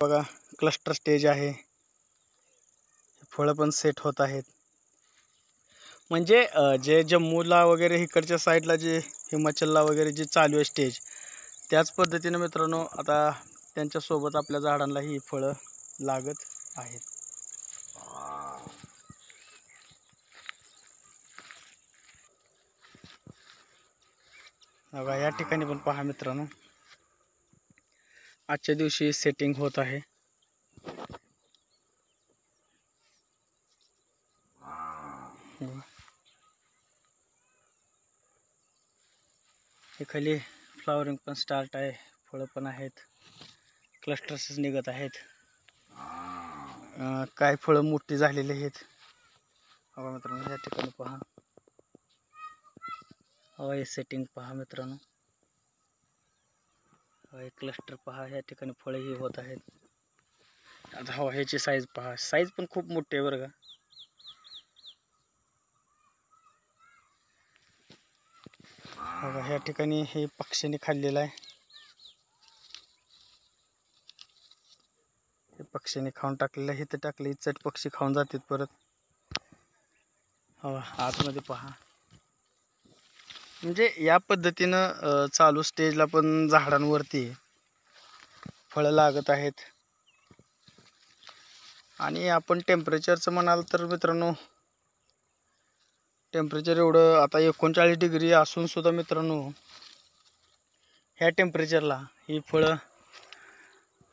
बघा cluster stage आहे, फळं पण सेट होत आहेत. म्हणजे जे जम्मूला वगैरे इकडच्या साईडला जे हिमाचलला वगैरे जे चालू आहे स्टेज, त्याच पद्धतीने मित्रांनो आता त्यांच्यासोबत आपल्या झाडांना ही फळं लागत आहेत. बघा या ठिकाणी पण पहा मित्रांनो, आजच्या दिवशी सेटिंग होत आहे. हे खाली फ्लॉवरिंग पण स्टार्ट आहे, फळं पण आहेत, क्लस्टर्स निघत आहेत. काय फळं मोठी झालेली आहेत. बघा मित्रांनो या ठिकाणी पहा, हे सेटिंग पहा मित्रांनो, हे क्लस्टर पहा, या ठिकाणी फळे ही होत आहेत. आता ह्याची साईज पहा, साईज पण खूप मोठी आहे बरं का. बघा या ठिकाणी हे पक्ष्यांनी खाल्लेलं आहे, हे पक्ष्यांनी खाऊन टाकलेलं आहे. इथं टाकले चट पक्षी खाऊन जातात परत. आतमध्ये पहा, म्हणजे या पद्धतीनं चालू स्टेजला पण झाडांवरती फळं लागत आहेत. आणि आपण टेम्परेचरचं म्हणाल तर मित्रांनो, टेम्परेचर एवढं आता 39 डिग्री असून सुद्धा मित्रांनो, ह्या टेम्परेचरला ही फळं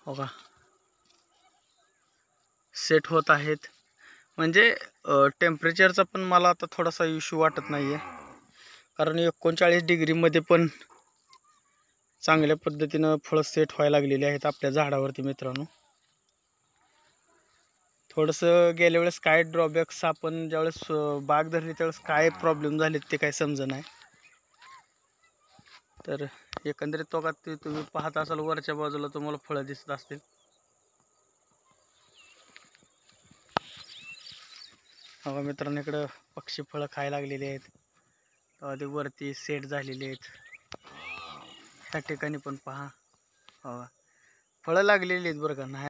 बघा सेट होत आहेत. म्हणजे टेम्परेचरचा पण मला आता थोडासा इश्यू वाटत नाही आहे, कारण 39 डिग्रीमध्ये पण चांगल्या पद्धतीनं फळं सेट व्हायला लागलेली आहेत आपल्या झाडावरती मित्रांनो. थोडंसं गेल्या वेळेस काय ड्रॉबॅक्स आपण ज्यावेळेस बाग धरली त्यावेळेस काय प्रॉब्लेम झाले ते काय समजत नाही. तर एकंदरीत तो का ते तुम्ही पाहत असाल वरच्या बाजूला तुम्हाला फळं दिसत असतील. बघा मित्रांनो इकडं पक्षी फळं खायला लागलेली आहेत, ते वरती सेट झालेले आहेत. ह्या ठिकाणी पण पहा, फळं लागलेली आहेत बरं का. नाही